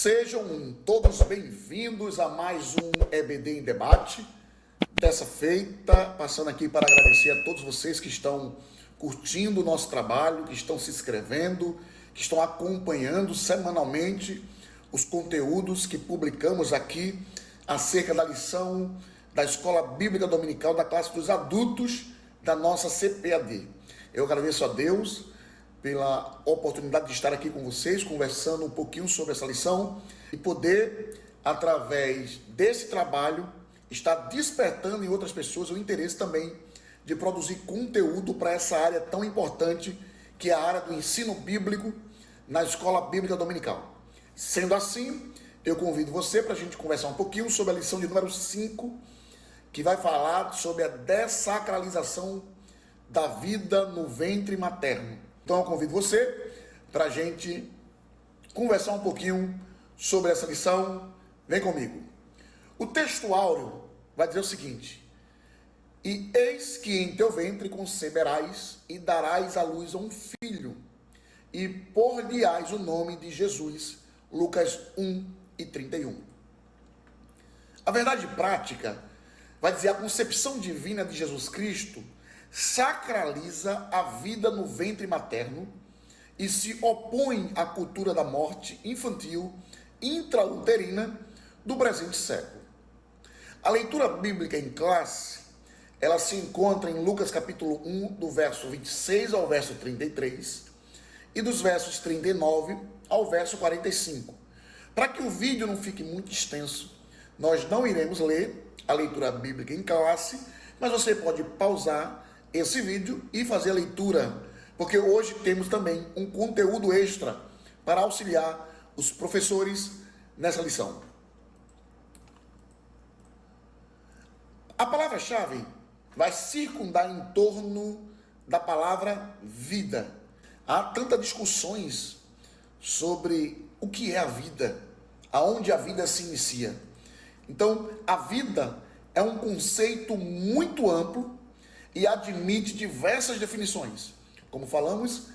Sejam todos bem-vindos a mais um EBD em Debate. Dessa feita, passando aqui para agradecer a todos vocês que estão curtindo o nosso trabalho, que estão se inscrevendo, que estão acompanhando semanalmente os conteúdos que publicamos aqui acerca da lição da Escola Bíblica Dominical da classe dos adultos da nossa CPAD. Eu agradeço a Deus pela oportunidade de estar aqui com vocês, conversando um pouquinho sobre essa lição e poder, através desse trabalho, estar despertando em outras pessoas o interesse também de produzir conteúdo para essa área tão importante que é a área do ensino bíblico na Escola Bíblica Dominical. Sendo assim, eu convido você para a gente conversar um pouquinho sobre a lição de número 5, que vai falar sobre a dessacralização da vida no ventre materno. Então eu convido você para a gente conversar um pouquinho sobre essa lição. Vem comigo. O texto áureo vai dizer o seguinte: e eis que em teu ventre conceberás e darás à luz a um filho, e por-lhe-ás o nome de Jesus. Lucas 1:31. A verdade prática vai dizer: a concepção divina de Jesus Cristo sacraliza a vida no ventre materno e se opõe à cultura da morte infantil intrauterina do presente século. A leitura bíblica em classe, ela se encontra em Lucas capítulo 1, do verso 26 ao verso 33 e dos versos 39 ao verso 45. Para que o vídeo não fique muito extenso, nós não iremos ler a leitura bíblica em classe, mas você pode pausar esse vídeo e fazer a leitura, porque hoje temos também um conteúdo extra para auxiliar os professores nessa lição. A palavra-chave vai circundar em torno da palavra vida. Há tantas discussões sobre o que é a vida, aonde a vida se inicia. Então, a vida é um conceito muito amplo e admite diversas definições. Como falamos,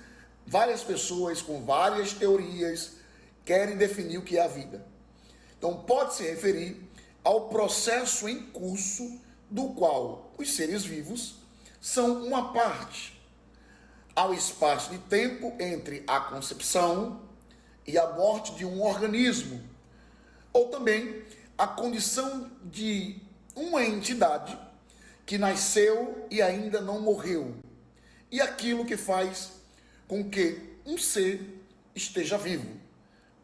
várias pessoas com várias teorias querem definir o que é a vida. Então, pode se referir ao processo em curso do qual os seres vivos são uma parte, ao espaço de tempo entre a concepção e a morte de um organismo, ou também a condição de uma entidade que nasceu e ainda não morreu, e aquilo que faz com que um ser esteja vivo.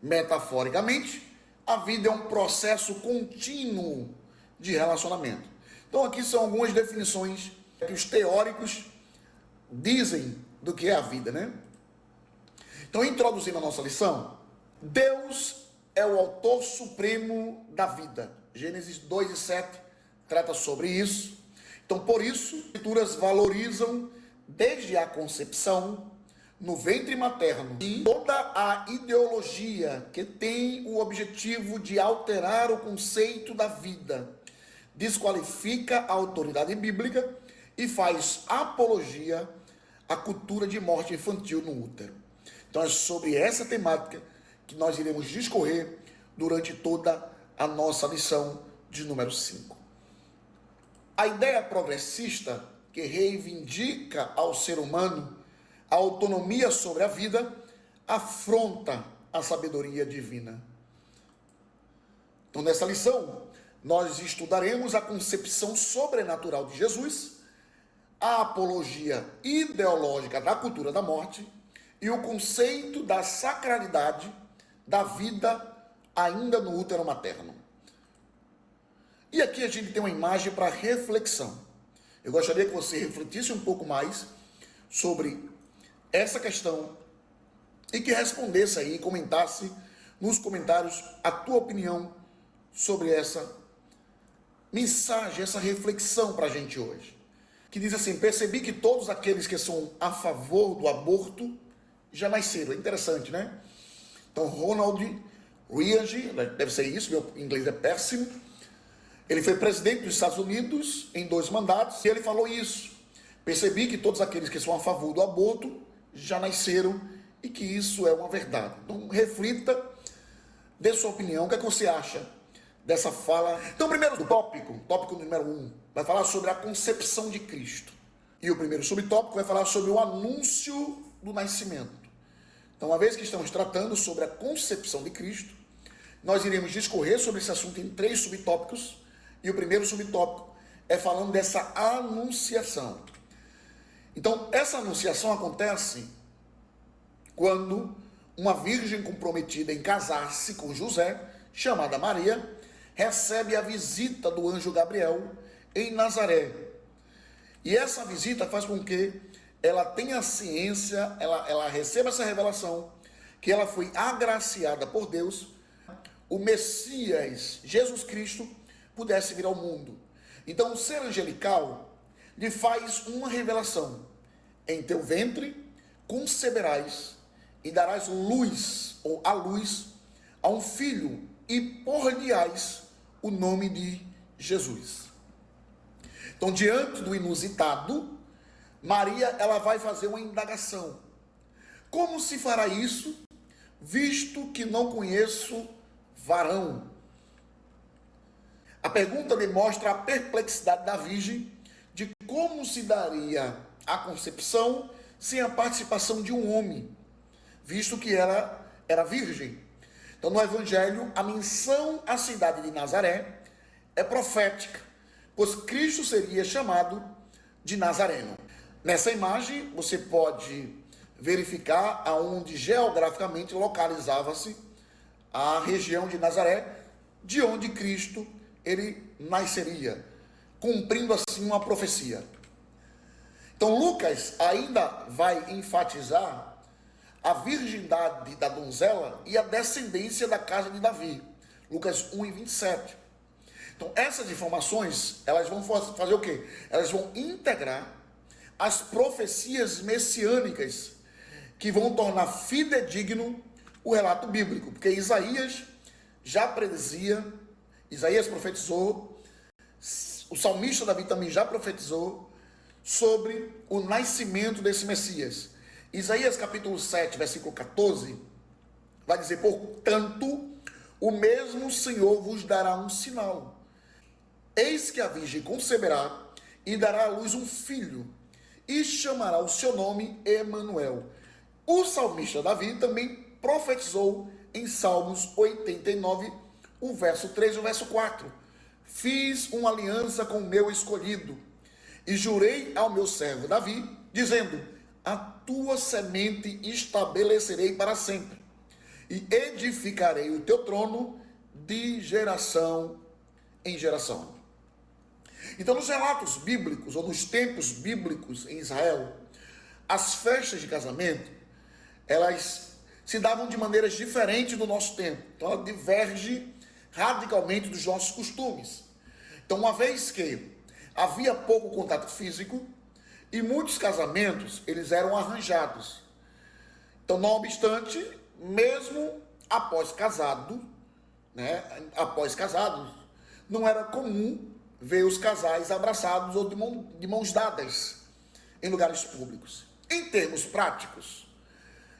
Metaforicamente, a vida é um processo contínuo de relacionamento. Então aqui são algumas definições que os teóricos dizem do que é a vida, né? Então, introduzindo a nossa lição, Deus é o autor supremo da vida. Gênesis 2:7 trata sobre isso. Então, por isso, as escrituras valorizam desde a concepção, no ventre materno, e toda a ideologia que tem o objetivo de alterar o conceito da vida, desqualifica a autoridade bíblica e faz apologia à cultura de morte infantil no útero. Então, é sobre essa temática que nós iremos discorrer durante toda a nossa lição de número 5. A ideia progressista que reivindica ao ser humano a autonomia sobre a vida afronta a sabedoria divina. Então, nessa lição, nós estudaremos a concepção sobrenatural de Jesus, a apologia ideológica da cultura da morte e o conceito da sacralidade da vida ainda no útero materno. E aqui a gente tem uma imagem para reflexão. Eu gostaria que você refletisse um pouco mais sobre essa questão e que respondesse aí, comentasse nos comentários a tua opinião sobre essa mensagem, essa reflexão para a gente hoje. Que diz assim: percebi que todos aqueles que são a favor do aborto já nasceram. É interessante, né? Então, Ronald Reagan, deve ser isso, meu inglês é péssimo. Ele foi presidente dos Estados Unidos em 2 mandatos e ele falou isso. Percebi que todos aqueles que são a favor do aborto já nasceram e que isso é uma verdade. Então, reflita Dê sua opinião, o que é que você acha dessa fala? Então, primeiro tópico número 1, vai falar sobre a concepção de Cristo. E o primeiro subtópico vai falar sobre o anúncio do nascimento. Então, uma vez que estamos tratando sobre a concepção de Cristo, nós iremos discorrer sobre esse assunto em 3 subtópicos. E o primeiro subtópico é falando dessa anunciação. Então, essa anunciação acontece quando uma virgem comprometida em casar-se com José, chamada Maria, recebe a visita do anjo Gabriel em Nazaré. E essa visita faz com que ela tenha ciência, ela receba essa revelação, que ela foi agraciada por Deus, o Messias, Jesus Cristo, pudesse vir ao mundo. Então, o ser angelical lhe faz uma revelação: em teu ventre conceberás e darás luz, ou a luz, a um filho, e por-lhe-ás o nome de Jesus. Então, diante do inusitado, Maria, ela vai fazer uma indagação. Como se fará isso, visto que não conheço varão? A pergunta demonstra a perplexidade da virgem de como se daria a concepção sem a participação de um homem, visto que ela era virgem. Então, no Evangelho, a menção à cidade de Nazaré é profética, pois Cristo seria chamado de Nazareno. Nessa imagem, você pode verificar aonde geograficamente localizava-se a região de Nazaré, de onde Cristo ele nasceria, cumprindo assim uma profecia. Então, Lucas ainda vai enfatizar a virgindade da donzela e a descendência da casa de Davi. Lucas 1:27. Então, essas informações, elas vão fazer o quê? Elas vão integrar as profecias messiânicas que vão tornar fidedigno o relato bíblico. Porque Isaías já predizia, Isaías profetizou, o salmista Davi também já profetizou sobre o nascimento desse Messias. Isaías capítulo 7, versículo 14, vai dizer: portanto, o mesmo Senhor vos dará um sinal. Eis que a virgem conceberá e dará à luz um filho, e chamará o seu nome Emanuel. O salmista Davi também profetizou em Salmos 89, o verso 3 e o verso 4. Fiz uma aliança com o meu escolhido, e jurei ao meu servo Davi, dizendo: a tua semente estabelecerei para sempre, e edificarei o teu trono de geração em geração. Então, nos relatos bíblicos, ou nos tempos bíblicos em Israel, as festas de casamento, elas se davam de maneiras diferentes do nosso tempo. Então, ela diverge radicalmente dos nossos costumes. Então, uma vez que havia pouco contato físico, e muitos casamentos, eles eram arranjados. Então, não obstante, mesmo após casados, não era comum ver os casais abraçados ou de mãos dadas em lugares públicos. Em termos práticos,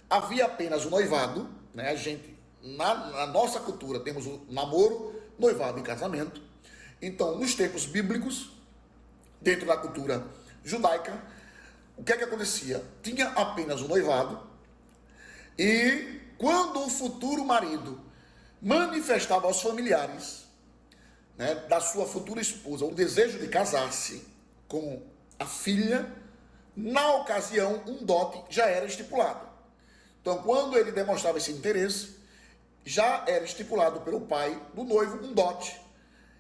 havia apenas o noivado, A gente, na nossa cultura, temos o namoro, noivado e casamento. Então, nos tempos bíblicos, dentro da cultura judaica, o que é que acontecia? Tinha apenas o noivado, e quando o futuro marido manifestava aos familiares, da sua futura esposa o desejo de casar-se com a filha, na ocasião um dote já era estipulado. Então, quando ele demonstrava esse interesse, já era estipulado pelo pai do noivo um dote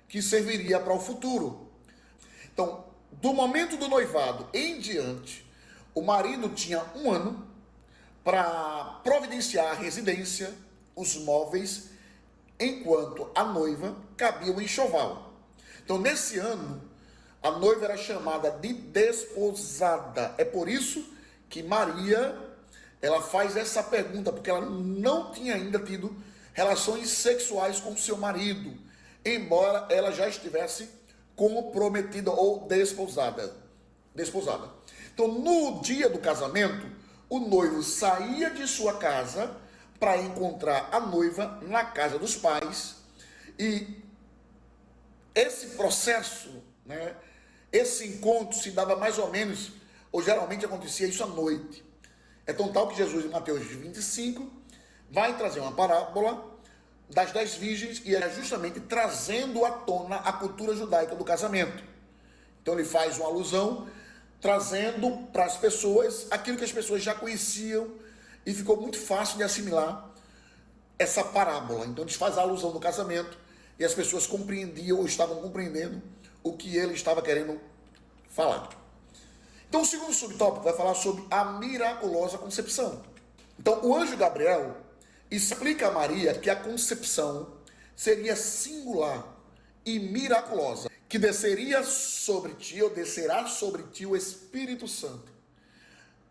que serviria para o futuro. Então, do momento do noivado em diante, o marido tinha 1 ano para providenciar a residência, os móveis, enquanto a noiva cabia o enxoval. Então, nesse ano, a noiva era chamada de desposada. É por isso que Maria, ela faz essa pergunta, porque ela não tinha ainda tido relações sexuais com seu marido, embora ela já estivesse comprometida ou desposada. Então, no dia do casamento, o noivo saía de sua casa para encontrar a noiva na casa dos pais. E esse processo, né, esse encontro se dava mais ou menos, ou geralmente acontecia isso à noite. É tão tal que Jesus, em Mateus 25, vai trazer uma parábola das 10 virgens, e é justamente trazendo à tona a cultura judaica do casamento. Então ele faz uma alusão, trazendo para as pessoas aquilo que as pessoas já conheciam, e ficou muito fácil de assimilar essa parábola. Então ele faz a alusão do casamento, e as pessoas compreendiam ou estavam compreendendo o que ele estava querendo falar. Então o segundo subtópico vai falar sobre a miraculosa concepção. Então o anjo Gabriel explica a Maria que a concepção seria singular e miraculosa, que desceria sobre ti, ou descerá sobre ti, o Espírito Santo.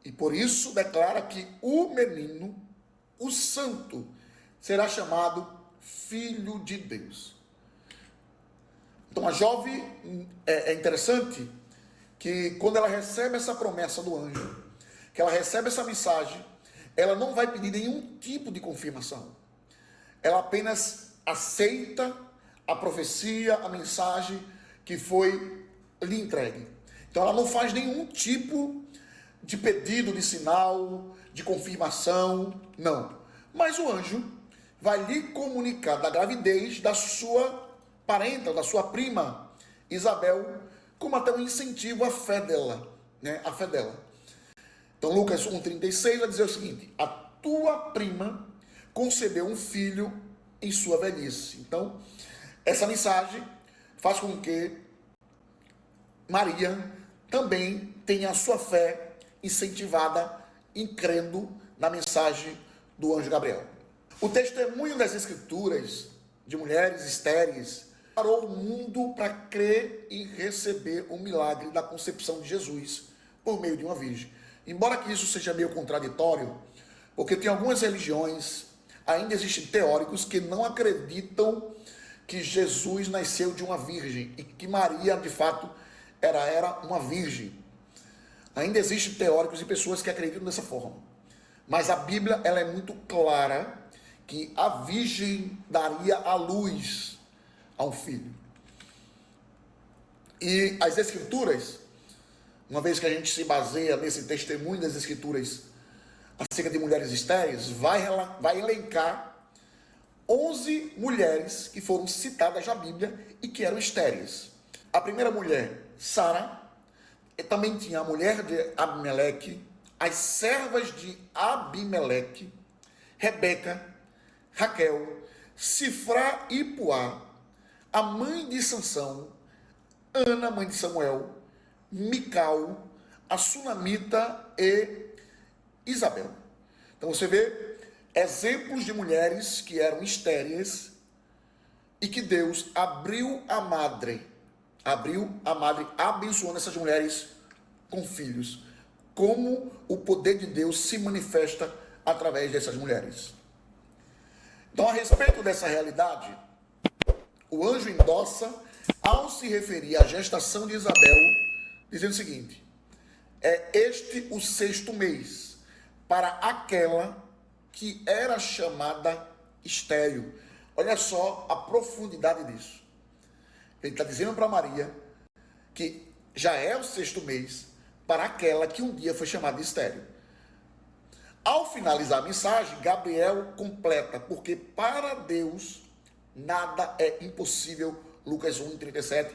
E por isso declara que o menino, o santo, será chamado Filho de Deus. Então a jovem, é interessante que quando ela recebe essa promessa do anjo, que ela recebe essa mensagem, ela não vai pedir nenhum tipo de confirmação. Ela apenas aceita a profecia, a mensagem que foi lhe entregue. Então ela não faz nenhum tipo de pedido, de sinal, de confirmação, não. Mas o anjo vai lhe comunicar da gravidez da sua parenta, da sua prima Isabel, como até um incentivo à fé dela, né? A fé dela. Então Lucas 1,36 vai dizer o seguinte: a tua prima concebeu um filho em sua velhice. Então, essa mensagem faz com que Maria também tenha a sua fé incentivada em crendo na mensagem do anjo Gabriel. O testemunho das Escrituras de mulheres estéreis parou o mundo para crer e receber o milagre da concepção de Jesus por meio de uma virgem. Embora que isso seja meio contraditório, porque tem algumas religiões, ainda existem teóricos que não acreditam que Jesus nasceu de uma virgem e que Maria, de fato, era uma virgem. Ainda existem teóricos e pessoas que acreditam dessa forma. Mas a Bíblia, ela é muito clara que a virgem daria à luz a um filho. E as Escrituras, uma vez que a gente se baseia nesse testemunho das Escrituras acerca de mulheres estéreis, vai elencar 11 mulheres que foram citadas na Bíblia e que eram estéreis. A primeira mulher, Sara, também tinha a mulher de Abimeleque, as servas de Abimeleque, Rebeca, Raquel, Sifrá e Puá, a mãe de Sansão, Ana, mãe de Samuel, Mical, a Sunamita e Isabel. Então você vê exemplos de mulheres que eram estéreis e que Deus abriu a madre, abençoando essas mulheres com filhos. Como o poder de Deus se manifesta através dessas mulheres. Então, a respeito dessa realidade, o anjo endossa ao se referir à gestação de Isabel, dizendo o seguinte: é este o 6º mês para aquela que era chamada estéril. Olha só a profundidade disso. Ele está dizendo para Maria que já é o 6º mês para aquela que um dia foi chamada estéril. Ao finalizar a mensagem, Gabriel completa: porque para Deus nada é impossível. Lucas 1,37,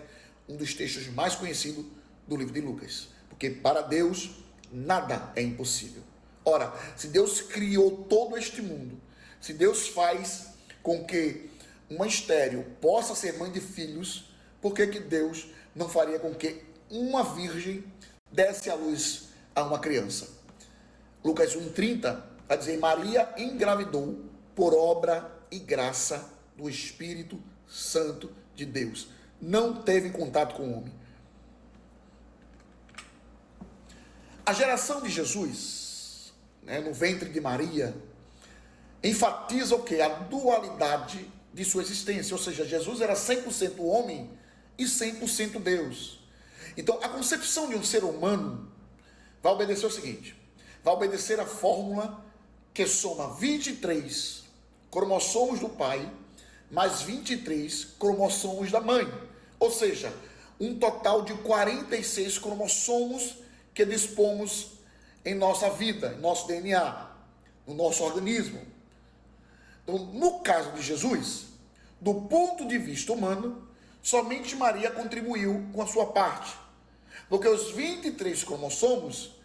um dos textos mais conhecidos do livro de Lucas. Porque para Deus nada é impossível. Ora, se Deus criou todo este mundo, se Deus faz com que uma estéril possa ser mãe de filhos, por que Deus não faria com que uma virgem desse à luz a uma criança? Lucas 1,30 vai dizer: Maria engravidou por obra e graça do Espírito Santo de Deus. Não teve contato com o homem. A geração de Jesus, no ventre de Maria, enfatiza o quê? A dualidade de sua existência. Ou seja, Jesus era 100% homem e 100% Deus. Então, a concepção de um ser humano vai obedecer o seguinte: vai obedecer a fórmula que soma 23 cromossomos do pai, mais 23 cromossomos da mãe. Ou seja, um total de 46 cromossomos que dispomos em nossa vida, em nosso DNA, no nosso organismo. Então, no caso de Jesus, do ponto de vista humano, somente Maria contribuiu com a sua parte, porque os 23 cromossomos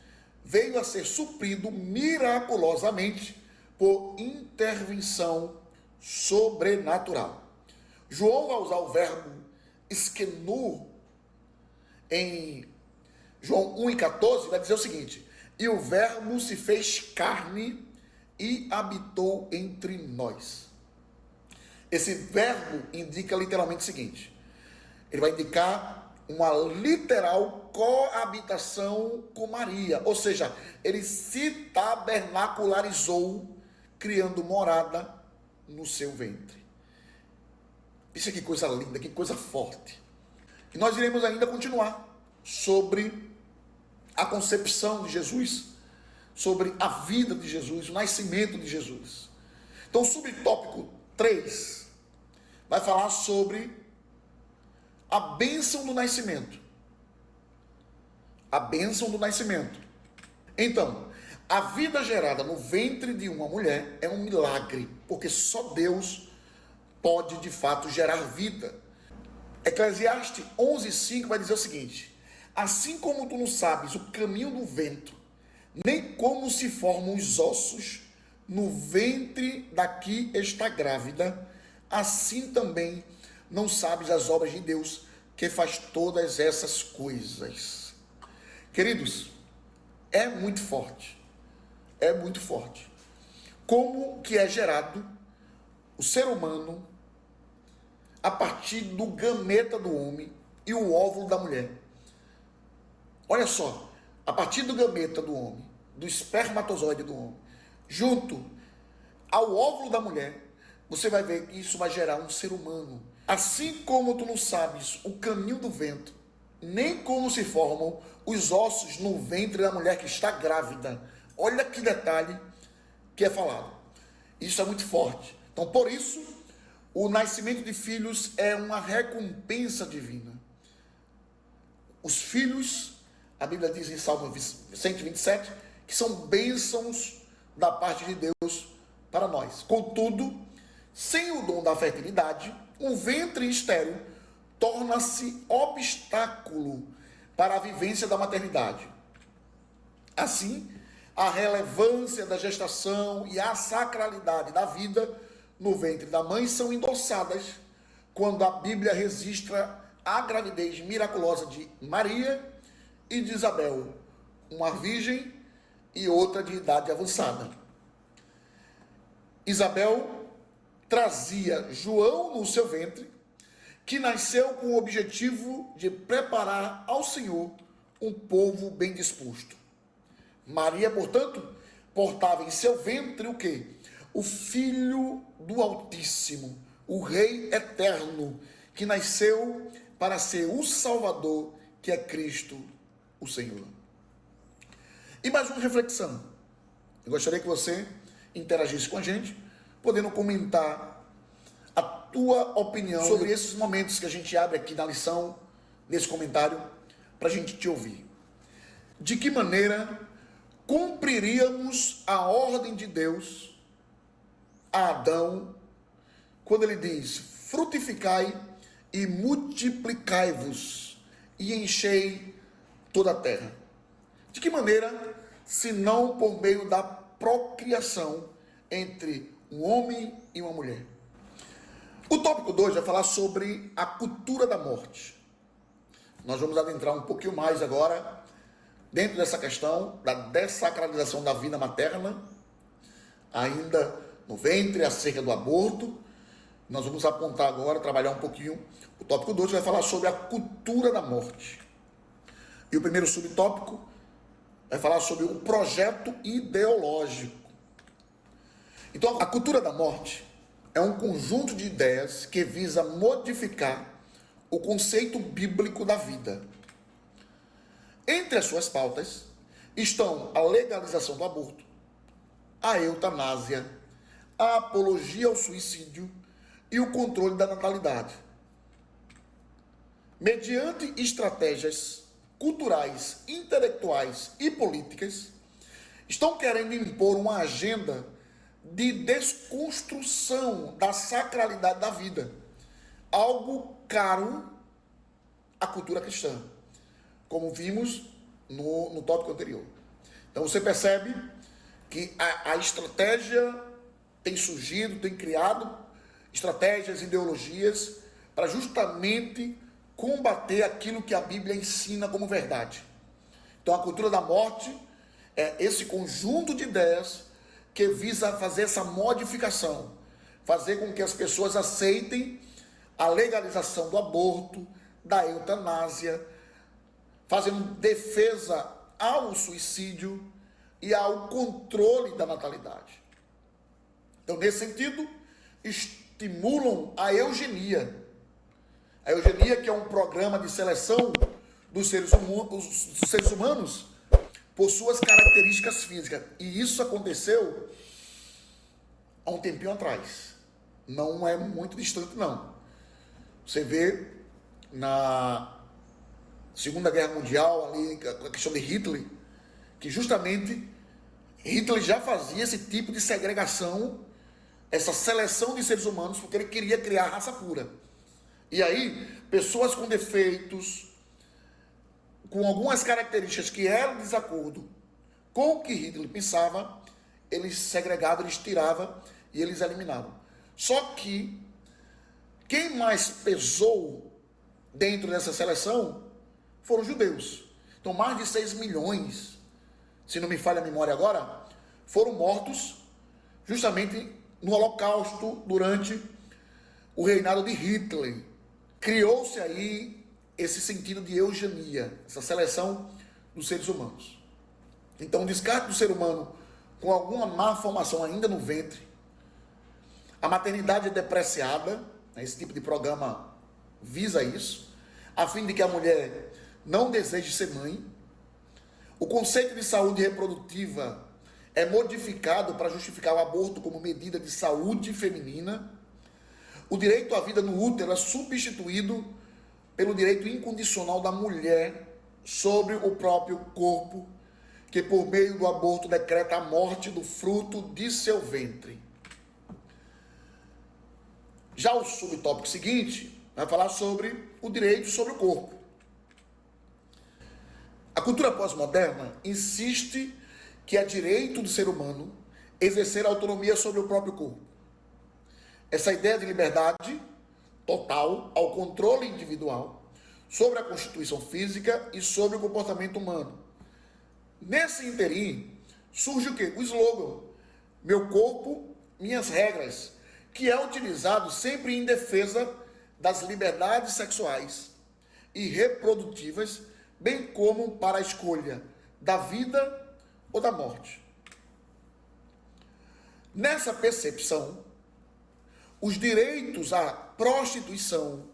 veio a ser suprido miraculosamente por intervenção sobrenatural. João vai usar o verbo eskenur em João 1,14, vai dizer o seguinte: e o verbo se fez carne e habitou entre nós. Esse verbo indica literalmente o seguinte: ele vai indicar uma literal coabitação com Maria, ou seja, ele se tabernacularizou, criando morada no seu ventre. Isso é que coisa linda, que coisa forte. E nós iremos ainda continuar sobre a concepção de Jesus, sobre a vida de Jesus, o nascimento de Jesus. Então, o subtópico 3 vai falar sobre a bênção do nascimento. A bênção do nascimento. Então, a vida gerada no ventre de uma mulher é um milagre, porque só Deus pode de fato gerar vida. Eclesiastes 11:5 vai dizer o seguinte: assim como tu não sabes o caminho do vento, nem como se formam os ossos no ventre da que está grávida, assim também não sabes as obras de Deus, que faz todas essas coisas. Queridos, é muito forte. É muito forte. Como que é gerado o ser humano a partir do gameta do homem e o óvulo da mulher. Olha só, a partir do gameta do homem, do espermatozoide do homem, junto ao óvulo da mulher, você vai ver que isso vai gerar um ser humano. Assim como tu não sabes o caminho do vento, nem como se formam os ossos no ventre da mulher que está grávida. Olha que detalhe que é falado. Isso é muito forte. Então, por isso, o nascimento de filhos é uma recompensa divina. Os filhos, a Bíblia diz em Salmo 127, que são bênçãos da parte de Deus para nós. Contudo, sem o dom da fertilidade, um ventre estéril torna-se obstáculo para a vivência da maternidade. Assim, a relevância da gestação e a sacralidade da vida no ventre da mãe são endossadas quando a Bíblia registra a gravidez miraculosa de Maria e de Isabel, uma virgem e outra de idade avançada. Isabel trazia João no seu ventre, que nasceu com o objetivo de preparar ao Senhor um povo bem disposto. Maria, portanto, portava em seu ventre o quê? O Filho do Altíssimo, o Rei Eterno, que nasceu para ser o Salvador, que é Cristo, o Senhor. E mais uma reflexão. Eu gostaria que você interagisse com a gente, podendo comentar a tua opinião sobre esses momentos que a gente abre aqui na lição, nesse comentário, para a gente te ouvir. De que maneira cumpriríamos a ordem de Deus a Adão, quando ele diz: frutificai e multiplicai-vos e enchei toda a terra? De que maneira, se não por meio da procriação entre um homem e uma mulher? O tópico 2 vai falar sobre a cultura da morte. Nós vamos adentrar um pouquinho mais agora dentro dessa questão da dessacralização da vida materna, ainda no ventre, acerca do aborto. Nós vamos apontar agora, trabalhar um pouquinho. O tópico 2 vai falar sobre a cultura da morte. E o primeiro subtópico vai falar sobre o projeto ideológico. Então, a cultura da morte é um conjunto de ideias que visa modificar o conceito bíblico da vida. Entre as suas pautas estão a legalização do aborto, a eutanásia, a apologia ao suicídio e o controle da natalidade. Mediante estratégias culturais, intelectuais e políticas, estão querendo impor uma agenda de desconstrução da sacralidade da vida, algo caro à cultura cristã, como vimos no tópico anterior. Então você percebe que a estratégia tem surgido, tem criado estratégias, ideologias para justamente combater aquilo que a Bíblia ensina como verdade. Então a cultura da morte é esse conjunto de ideias que visa fazer essa modificação, fazer com que as pessoas aceitem a legalização do aborto, da eutanásia, fazendo defesa ao suicídio e ao controle da natalidade. Então, nesse sentido, estimulam a eugenia. A eugenia, que é um programa de seleção dos seres humanos por suas características físicas. E isso aconteceu há um tempinho atrás. Não é muito distante, não. Você vê na Segunda Guerra Mundial, ali, a questão de Hitler, que justamente Hitler já fazia esse tipo de segregação, essa seleção de seres humanos, porque ele queria criar a raça pura. E aí, pessoas com defeitos, com algumas características que eram de desacordo com o que Hitler pensava, eles segregavam, eles tiravam e eles eliminavam. Só que quem mais pesou dentro dessa seleção foram os judeus. Então, mais de 6 milhões, se não me falha a memória agora, foram mortos justamente no Holocausto, durante o reinado de Hitler. Criou-se aí esse sentido de eugenia, essa seleção dos seres humanos. Então, o descarte do ser humano com alguma má formação ainda no ventre, a maternidade é depreciada, esse tipo de programa visa isso, a fim de que a mulher não deseje ser mãe. O conceito de saúde reprodutiva é modificado para justificar o aborto como medida de saúde feminina. O direito à vida no útero é substituído pelo direito incondicional da mulher sobre o próprio corpo, que por meio do aborto decreta a morte do fruto de seu ventre. Já o subtópico seguinte vai falar sobre o direito sobre o corpo. A cultura pós-moderna insiste que é direito do ser humano exercer autonomia sobre o próprio corpo. Essa ideia de liberdade total ao controle individual sobre a constituição física e sobre o comportamento humano. Nesse interim, surge o quê? O slogan, meu corpo, minhas regras, que é utilizado sempre em defesa das liberdades sexuais e reprodutivas, bem como para a escolha da vida ou da morte. Nessa percepção, os direitos à prostituição,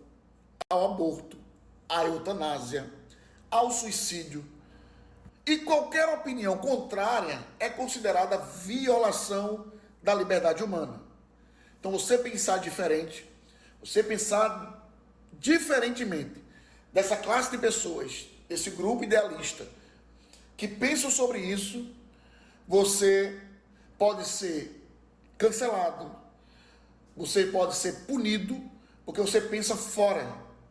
ao aborto, à eutanásia, ao suicídio e qualquer opinião contrária é considerada violação da liberdade humana. Então, você pensar diferente, você pensar diferentemente dessa classe de pessoas, desse grupo idealista que pensam sobre isso, você pode ser cancelado, você pode ser punido, porque você pensa fora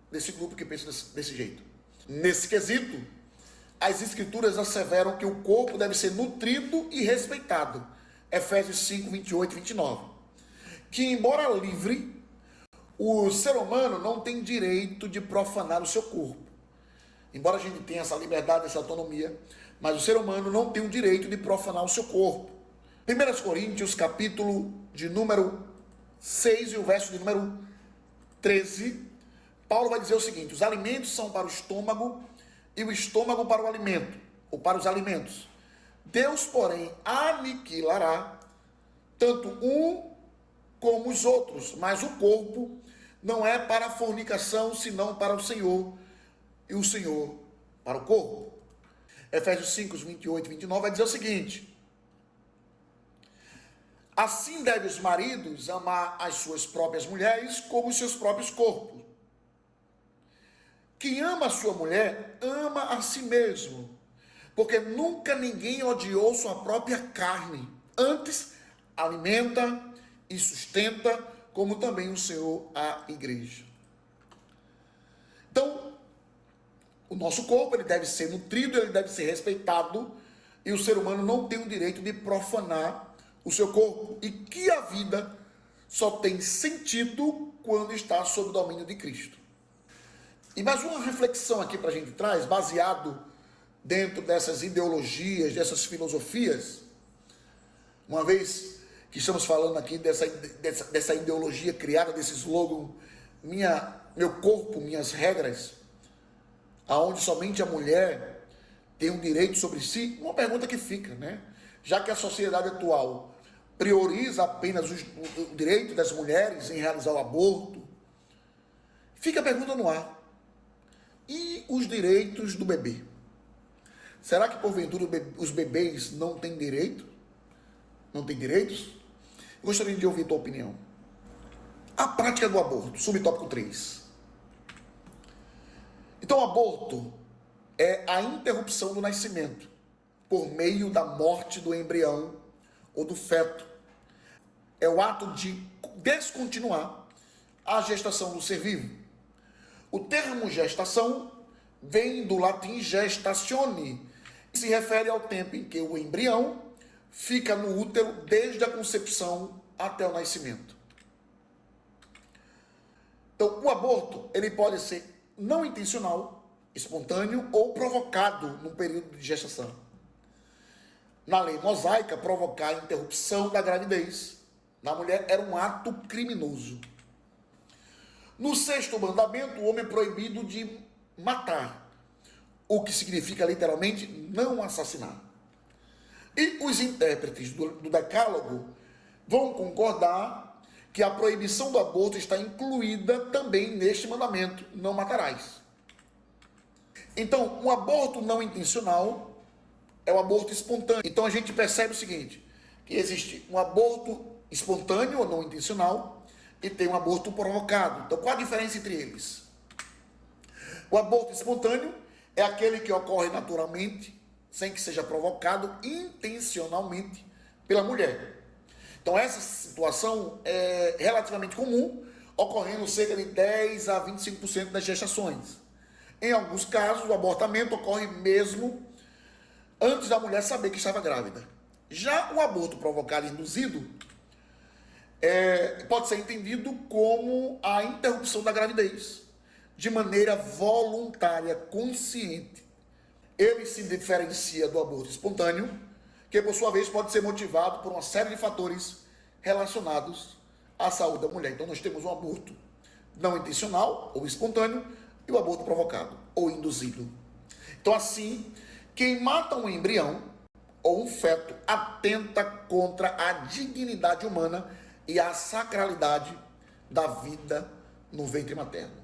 desse grupo que pensa desse jeito. Nesse quesito, as escrituras asseveram que o corpo deve ser nutrido e respeitado. Efésios 5, 28 e 29. Que, embora livre, o ser humano não tem direito de profanar o seu corpo. Embora a gente tenha essa liberdade, essa autonomia, mas o ser humano não tem o direito de profanar o seu corpo. 1 Coríntios, capítulo de número 6 e o verso de número 13, Paulo vai dizer o seguinte: os alimentos são para o estômago e o estômago para o alimento, ou para os alimentos. Deus, porém, aniquilará tanto um como os outros, mas o corpo não é para a fornicação, senão para o Senhor, e o Senhor para o corpo. Efésios 5, 28 e 29 vai dizer o seguinte: Assim devem os maridos amar as suas próprias mulheres como os seus próprios corpos. Quem ama a sua mulher, ama a si mesmo, porque nunca ninguém odiou sua própria carne. Antes, alimenta e sustenta, como também o Senhor a igreja. Então, o nosso corpo ele deve ser nutrido, ele deve ser respeitado, e o ser humano não tem o direito de profanar o seu corpo, e que a vida só tem sentido quando está sob o domínio de Cristo. E mais uma reflexão aqui para a gente traz, baseado dentro dessas ideologias, dessas filosofias, uma vez que estamos falando aqui dessa ideologia criada, desse slogan, meu corpo, minhas regras, aonde somente a mulher tem um direito sobre si, uma pergunta que fica, né? Já que a sociedade atual prioriza apenas o direito das mulheres em realizar o aborto, fica a pergunta no ar. E os direitos do bebê? Será que porventura os bebês não têm direito? Não têm direitos? Eu gostaria de ouvir a tua opinião. A prática do aborto, subtópico 3. Então, o aborto é a interrupção do nascimento por meio da morte do embrião ou do feto. É o ato de descontinuar a gestação do ser vivo. O termo gestação vem do latim gestatione, e se refere ao tempo em que o embrião fica no útero desde a concepção até o nascimento. Então, o aborto ele pode ser não intencional, espontâneo ou provocado no período de gestação. Na lei mosaica, provocar a interrupção da gravidez na mulher era um ato criminoso. No sexto mandamento, o homem é proibido de matar, o que significa literalmente não assassinar. E os intérpretes do Decálogo vão concordar que a proibição do aborto está incluída também neste mandamento, não matarás. Então, um aborto não intencional é o aborto espontâneo. Então a gente percebe o seguinte, que existe um aborto espontâneo ou não intencional, e tem um aborto provocado. Então, qual a diferença entre eles? O aborto espontâneo é aquele que ocorre naturalmente, sem que seja provocado intencionalmente pela mulher. Então, essa situação é relativamente comum, ocorrendo cerca de 10 a 25% das gestações. Em alguns casos, o abortamento ocorre mesmo antes da mulher saber que estava grávida. Já o aborto provocado e induzido pode ser entendido como a interrupção da gravidez, de maneira voluntária, consciente. Ele se diferencia do aborto espontâneo, que por sua vez pode ser motivado por uma série de fatores relacionados à saúde da mulher. Então nós temos um aborto não intencional ou espontâneo e o aborto provocado ou induzido. Então assim, quem mata um embrião ou um feto atenta contra a dignidade humana e a sacralidade da vida no ventre materno.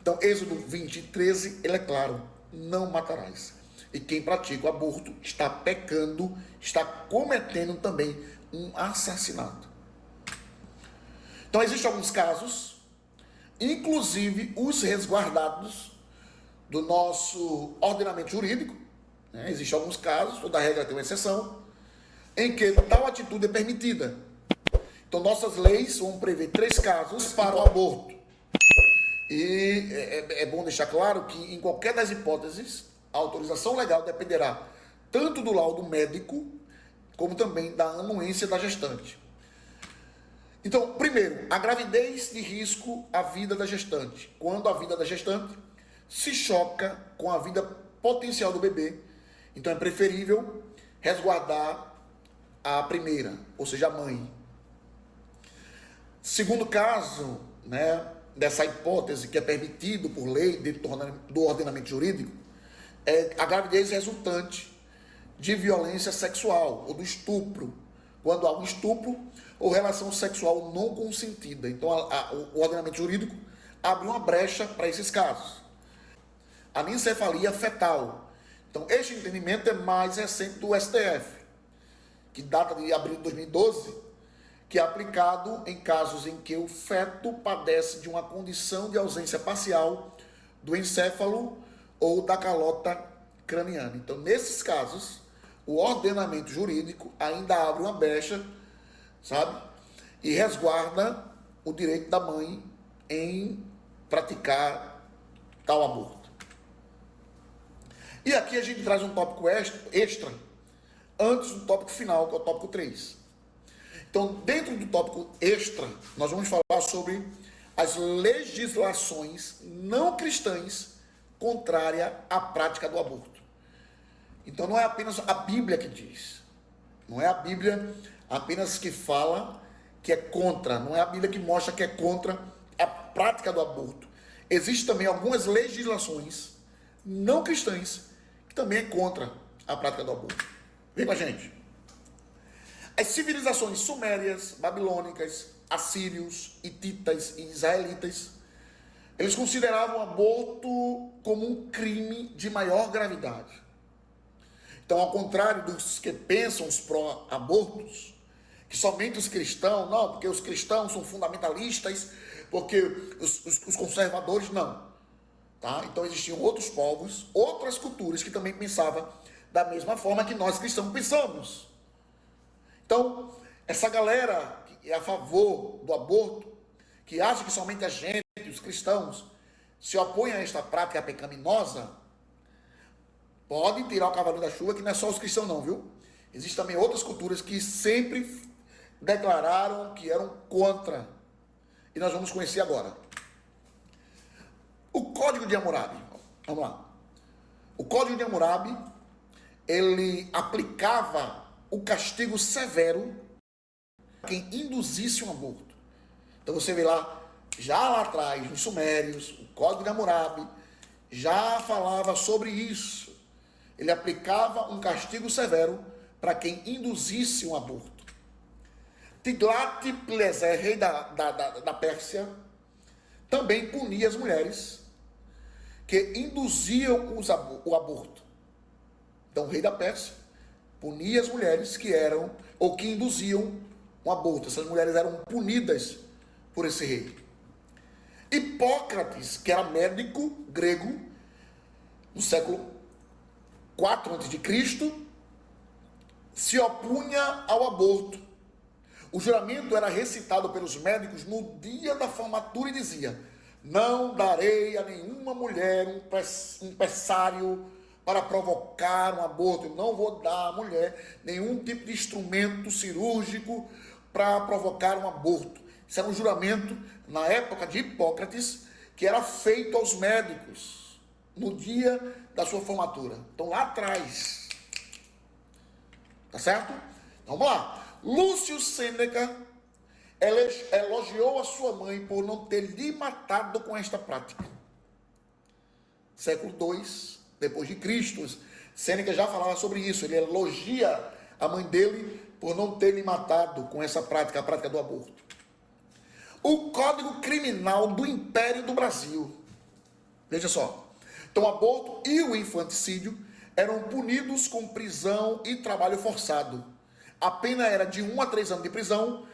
Então, Êxodo 20, 13, ele é claro, não matarás. E quem pratica o aborto está pecando, está cometendo também um assassinato. Então, existem alguns casos, inclusive os resguardados do nosso ordenamento jurídico, né? Existem alguns casos, toda regra tem uma exceção, em que tal atitude é permitida. Então, nossas leis vão prever 3 casos para o aborto. E é bom deixar claro que, em qualquer das hipóteses, a autorização legal dependerá tanto do laudo médico, como também da anuência da gestante. Então, primeiro, a gravidez de risco à vida da gestante. Quando a vida da gestante se choca com a vida potencial do bebê, então é preferível resguardar a primeira, ou seja, a mãe. Segundo caso, né, dessa hipótese que é permitido por lei dentro do ordenamento jurídico, é a gravidez resultante de violência sexual ou do estupro, quando há um estupro ou relação sexual não consentida. Então, o ordenamento jurídico abre uma brecha para esses casos. A anencefalia fetal. Então, este entendimento é mais recente do STF, que data de abril de 2012, que é aplicado em casos em que o feto padece de uma condição de ausência parcial do encéfalo ou da calota craniana. Então, nesses casos, o ordenamento jurídico ainda abre uma brecha, sabe? E resguarda o direito da mãe em praticar tal aborto. E aqui a gente traz um tópico extra antes do tópico final, que é o tópico 3. Então, dentro do tópico extra, nós vamos falar sobre as legislações não cristãs contrárias à prática do aborto. Então, não é apenas a Bíblia que diz. Não é a Bíblia apenas que fala que é contra. Não é a Bíblia que mostra que é contra a prática do aborto. Existem também algumas legislações não cristãs que também é contra a prática do aborto. Vem com a gente. As civilizações sumérias, babilônicas, assírios, hititas e israelitas, eles consideravam o aborto como um crime de maior gravidade. Então, ao contrário dos que pensam os pró-abortos, que somente os cristãos, não, porque os cristãos são fundamentalistas, porque os conservadores não. Tá? Então, existiam outros povos, outras culturas que também pensavam da mesma forma que nós cristãos pensamos. Então, essa galera que é a favor do aborto, que acha que somente a gente, os cristãos, se opõem a esta prática pecaminosa, pode tirar o cavalo da chuva, que não é só os cristãos não, viu? Existem também outras culturas que sempre declararam que eram contra. E nós vamos conhecer agora. O Código de Hammurabi. Vamos lá. O Código de Hammurabi, ele aplicava o castigo severo a quem induzisse um aborto. Então você vê lá, já lá atrás, nos Sumérios, o Código de Hammurabi já falava sobre isso. Ele aplicava um castigo severo para quem induzisse um aborto. Tiglat-Pileser, rei da Pérsia, também punia as mulheres que induziam o aborto. Então o rei da Pérsia punia as mulheres que eram, ou que induziam um aborto. Essas mulheres eram punidas por esse rei. Hipócrates, que era médico grego, no século 4 a.C., se opunha ao aborto. O juramento era recitado pelos médicos no dia da formatura e dizia: não darei a nenhuma mulher um pressário para provocar um aborto. Eu não vou dar à mulher nenhum tipo de instrumento cirúrgico para provocar um aborto. Isso era um juramento, na época de Hipócrates, que era feito aos médicos no dia da sua formatura. Então, lá atrás. Tá certo? Então, vamos lá. Lúcio Sêneca elogiou a sua mãe por não ter lhe matado com esta prática. Século II, depois de Cristo, Sêneca já falava sobre isso. Ele elogia a mãe dele por não ter lhe matado com essa prática, a prática do aborto. O Código Criminal do Império do Brasil. Veja só. Então, o aborto e o infanticídio eram punidos com prisão e trabalho forçado. A pena era de 1 a 3 anos de prisão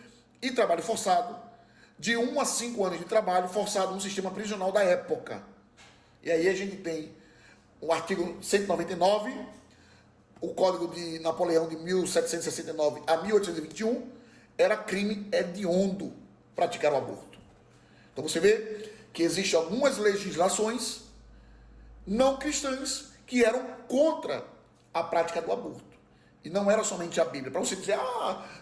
e trabalho forçado, de 1 a 5 anos de trabalho forçado no sistema prisional da época. E aí a gente tem o artigo 199, o Código de Napoleão de 1769 a 1821, era crime hediondo praticar o aborto. Então você vê que existem algumas legislações não cristãs que eram contra a prática do aborto. E não era somente a Bíblia. Para você dizer,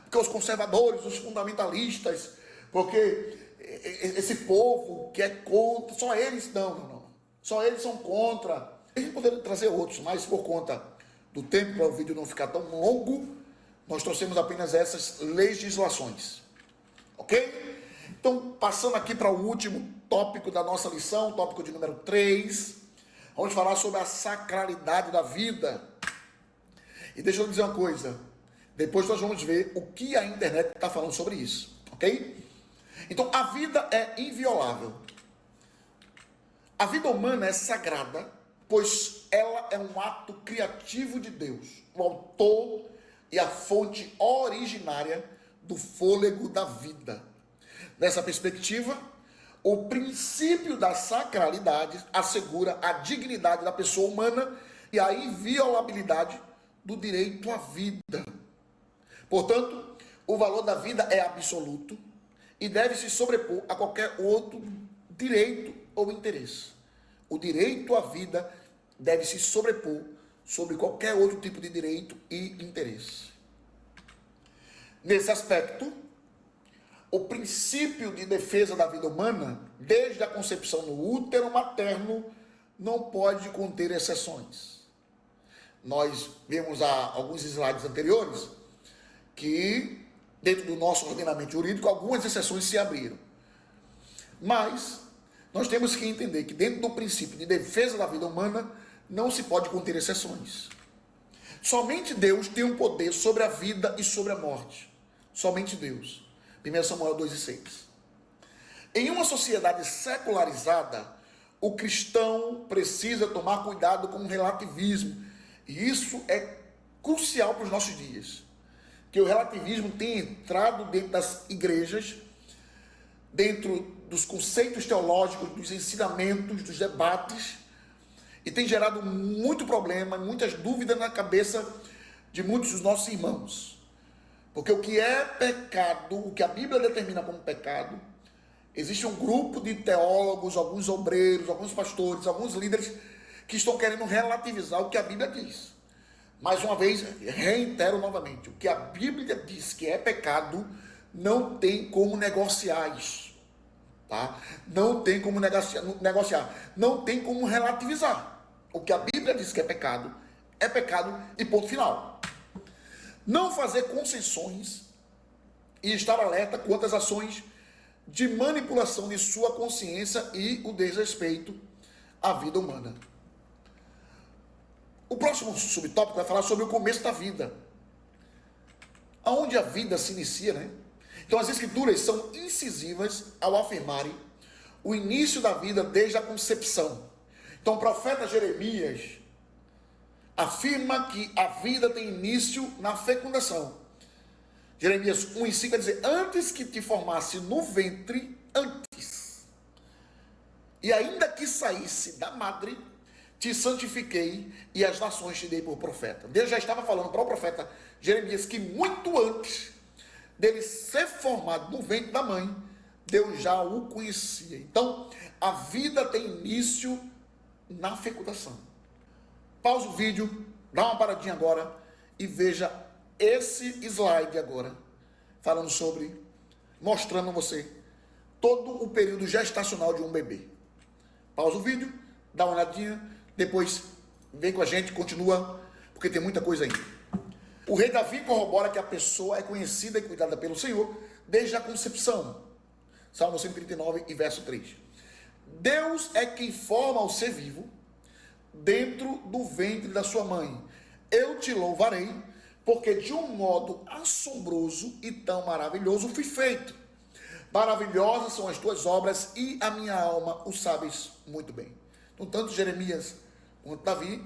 porque os conservadores, os fundamentalistas, porque esse povo que é contra, só eles, não. Só eles são contra. A gente poderia trazer outros, mas por conta do tempo, para o vídeo não ficar tão longo, nós trouxemos apenas essas legislações. Ok? Então, passando aqui para o último tópico da nossa lição, tópico de número 3, vamos falar sobre a sacralidade da vida. E deixa eu dizer uma coisa, depois nós vamos ver o que a internet está falando sobre isso, ok? Então, a vida é inviolável. A vida humana é sagrada, pois ela é um ato criativo de Deus, o autor e a fonte originária do fôlego da vida. Nessa perspectiva, o princípio da sacralidade assegura a dignidade da pessoa humana e a inviolabilidade do direito à vida. Portanto, o valor da vida é absoluto e deve se sobrepor a qualquer outro direito ou interesse. O direito à vida deve se sobrepor sobre qualquer outro tipo de direito e interesse. Nesse aspecto, o princípio de defesa da vida humana, desde a concepção no útero materno, não pode conter exceções. Nós vimos há alguns slides anteriores que, dentro do nosso ordenamento jurídico, algumas exceções se abriram. Mas nós temos que entender que, dentro do princípio de defesa da vida humana, não se pode conter exceções. Somente Deus tem um poder sobre a vida e sobre a morte. Somente Deus. 1 Samuel 2,6. Em uma sociedade secularizada, o cristão precisa tomar cuidado com o relativismo. E isso é crucial para os nossos dias. Que o relativismo tem entrado dentro das igrejas, dentro dos conceitos teológicos, dos ensinamentos, dos debates, e tem gerado muito problema, muitas dúvidas na cabeça de muitos dos nossos irmãos. Porque o que é pecado, o que a Bíblia determina como pecado, existe um grupo de teólogos, alguns obreiros, alguns pastores, alguns líderes que estão querendo relativizar o que a Bíblia diz. Mais uma vez, reitero novamente, o que a Bíblia diz que é pecado, não tem como negociar isso. Tá? Não tem como negociar, não tem como relativizar. O que a Bíblia diz que é pecado e ponto final. Não fazer concessões e estar alerta quanto às ações de manipulação de sua consciência e o desrespeito à vida humana. O próximo subtópico vai falar sobre o começo da vida. Aonde a vida se inicia, né? Então as escrituras são incisivas ao afirmarem o início da vida desde a concepção. Então o profeta Jeremias afirma que a vida tem início na fecundação. Jeremias 1,5 vai dizer, antes que te formasse no ventre, antes. E ainda que saísse da madre, te santifiquei e as nações te dei por profeta. Deus já estava falando para o profeta Jeremias que muito antes dele ser formado no ventre da mãe, Deus já o conhecia. Então, a vida tem início na fecundação. Pausa o vídeo, dá uma paradinha agora e veja esse slide agora, falando sobre, mostrando a você todo o período gestacional de um bebê. Pausa o vídeo, dá uma olhadinha, depois vem com a gente, continua, porque tem muita coisa aí. O rei Davi corrobora que a pessoa é conhecida e cuidada pelo Senhor desde a concepção. Salmo 139 e verso 3. Deus é quem forma o ser vivo dentro do ventre da sua mãe. Eu te louvarei, porque de um modo assombroso e tão maravilhoso fui feito. Maravilhosas são as tuas obras e a minha alma o sabes muito bem. Então, tanto Jeremias quanto Davi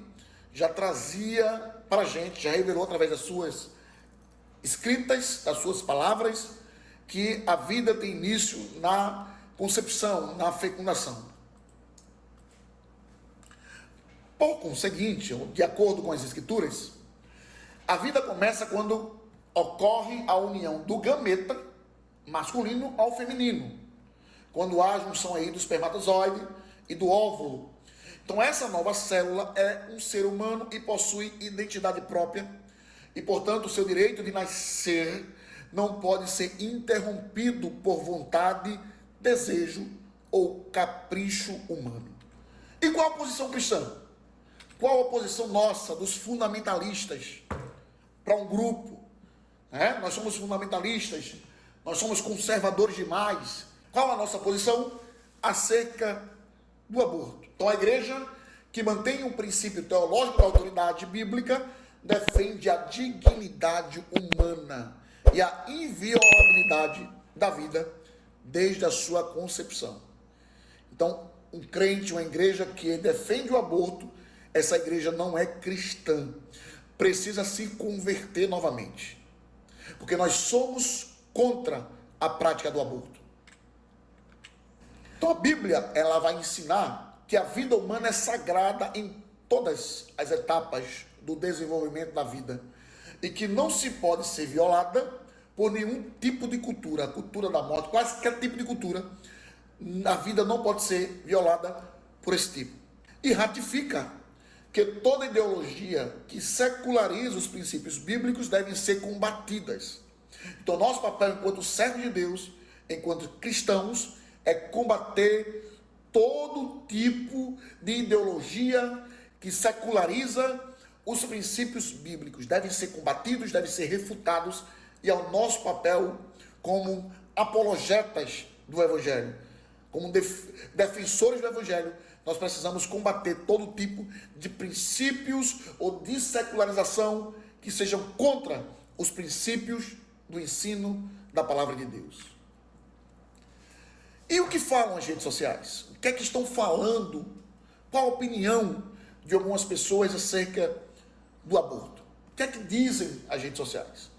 já trazia para a gente, já revelou através das suas escritas, das suas palavras, que a vida tem início na concepção, na fecundação. Por conseguinte, de acordo com as escrituras, a vida começa quando ocorre a união do gameta masculino ao feminino, quando há a junção aí do espermatozoide e do óvulo. Então essa nova célula é um ser humano e possui identidade própria e, portanto, o seu direito de nascer não pode ser interrompido por vontade, desejo ou capricho humano. E qual a posição cristã? Qual a posição nossa, dos fundamentalistas, para um grupo? Nós somos fundamentalistas, nós somos conservadores demais. Qual a nossa posição acerca do aborto? Então a igreja, que mantém um princípio teológico da autoridade bíblica, defende a dignidade humana e a inviolabilidade da vida desde a sua concepção. Então, um crente, uma igreja que defende o aborto, essa igreja não é cristã. precisa se converter novamente, porque nós somos contra a prática do aborto. Então a Bíblia, ela vai ensinar que a vida humana é sagrada em todas as etapas do desenvolvimento da vida e que não se pode ser violada por nenhum tipo de cultura, a cultura da morte, qualquer tipo de cultura. A vida não pode ser violada por esse tipo. E ratifica que toda ideologia que seculariza os princípios bíblicos devem ser combatidas. Então, nosso papel enquanto servos de Deus, enquanto cristãos, é combater todo tipo de ideologia que seculariza os princípios bíblicos. Devem ser combatidos, devem ser refutados, e é o nosso papel como apologetas do Evangelho, como defensores do Evangelho. Nós precisamos combater todo tipo de princípios ou de secularização que sejam contra os princípios do ensino da palavra de Deus. E o que falam as redes sociais? O que é que estão falando? Qual a opinião de algumas pessoas acerca do aborto? O que é que dizem as redes sociais?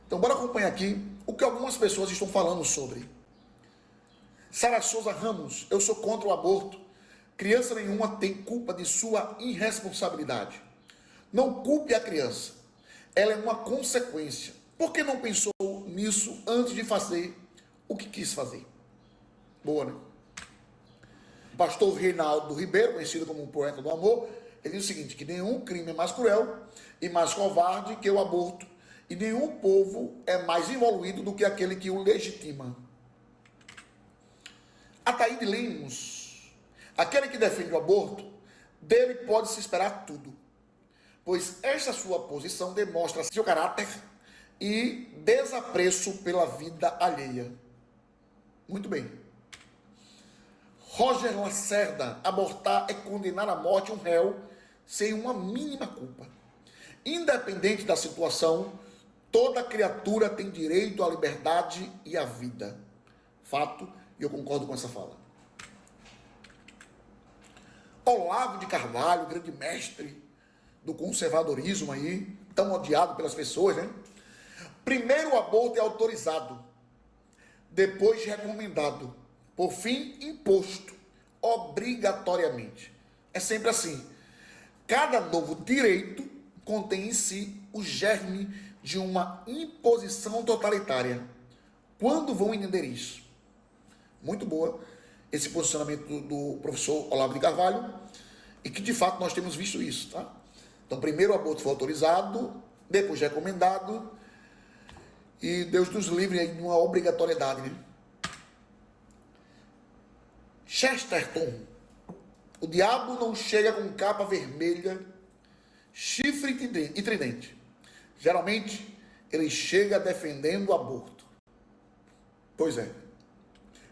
Então, bora acompanhar aqui o que algumas pessoas estão falando sobre. Sara Souza Ramos: eu sou contra o aborto. Criança nenhuma tem culpa de sua irresponsabilidade. Não culpe a criança. Ela é uma consequência. Por que não pensou nisso antes de fazer o que quis fazer? Boa, né? O pastor Reinaldo Ribeiro, conhecido como o poeta do amor, ele diz o seguinte, que nenhum crime é mais cruel e mais covarde que o aborto, e nenhum povo é mais evoluído do que aquele que o legitima. Ataíde Lemos: aquele que defende o aborto, dele pode-se esperar tudo, pois esta sua posição demonstra seu caráter e desapreço pela vida alheia. Muito bem. Roger Lacerda: abortar é condenar à morte um réu sem uma mínima culpa. Independente da situação, toda criatura tem direito à liberdade e à vida. Fato, e eu concordo com essa fala. Olavo de Carvalho, grande mestre do conservadorismo aí, tão odiado pelas pessoas, né? Primeiro o aborto é autorizado, depois recomendado, por fim imposto, obrigatoriamente. É sempre assim. Cada novo direito contém em si o germe de uma imposição totalitária. Quando vão entender isso? Muito boa esse posicionamento do professor Olavo de Carvalho, e que de fato nós temos visto isso, tá? Então, primeiro o aborto foi autorizado, depois recomendado, e Deus nos livre aí de uma obrigatoriedade, né? Chesterton: o diabo não chega com capa vermelha, chifre e tridente. Geralmente, ele chega defendendo o aborto. Pois é.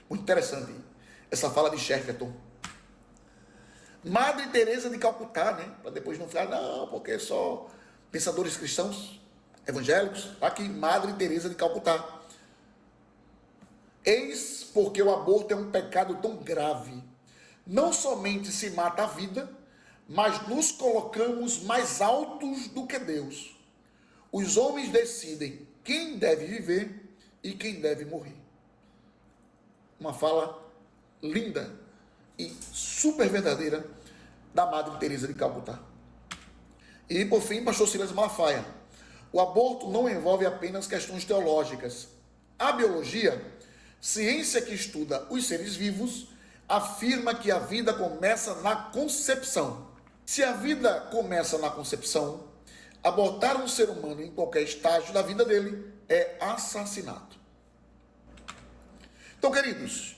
Muito interessante essa fala de Chesterton. Madre Teresa de Calcutá, né? Para depois não falar, não, porque só pensadores cristãos, evangélicos. Aqui, Madre Teresa de Calcutá: eis porque o aborto é um pecado tão grave. Não somente se mata a vida, mas nos colocamos mais altos do que Deus. Os homens decidem quem deve viver e quem deve morrer. Uma fala linda e super verdadeira da Madre Teresa de Calcutá. E por fim, pastor Silas Malafaia: o aborto não envolve apenas questões teológicas. A biologia, ciência que estuda os seres vivos, afirma que a vida começa na concepção. Se a vida começa na concepção, abortar um ser humano em qualquer estágio da vida dele é assassinato. Então, queridos,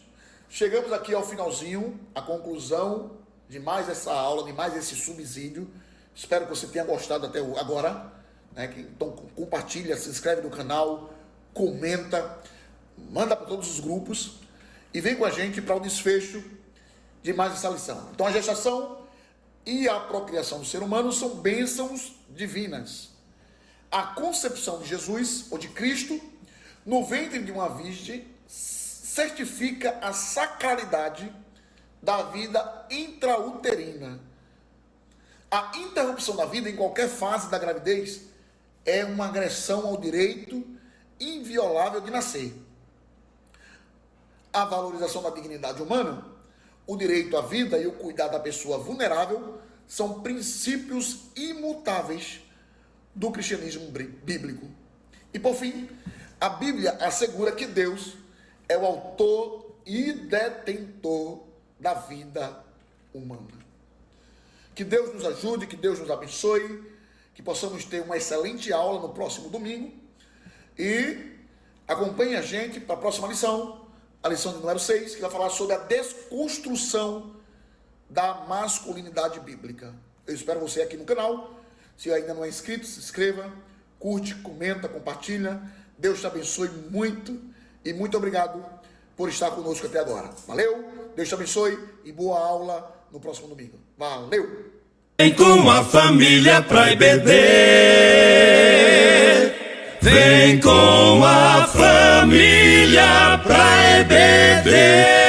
chegamos aqui ao finalzinho, a conclusão de mais essa aula, de mais esse subsídio. Espero que você tenha gostado até agora, né? Então, compartilha, se inscreve no canal, comenta, manda para todos os grupos e vem com a gente para o desfecho de mais essa lição. Então, a gestação e a procriação do ser humano são bênçãos divinas. A concepção de Jesus, ou de Cristo, no ventre de uma virgem, certifica a sacralidade da vida intrauterina. A interrupção da vida em qualquer fase da gravidez é uma agressão ao direito inviolável de nascer. A valorização da dignidade humana, o direito à vida e o cuidado da pessoa vulnerável são princípios imutáveis do cristianismo bíblico. E por fim, a Bíblia assegura que Deus é o autor e detentor da vida humana. Que Deus nos ajude, que Deus nos abençoe, que possamos ter uma excelente aula no próximo domingo e acompanhe a gente para a próxima lição, a lição de número 6, que vai falar sobre a desconstrução da masculinidade bíblica. Eu espero você aqui no canal. Se ainda não é inscrito, se inscreva, curte, comenta, compartilha. Deus te abençoe muito e muito obrigado por estar conosco até agora. Valeu, Deus te abençoe e boa aula no próximo domingo. Valeu! Vem com a família pra IBD. Vem com a família pra IBD.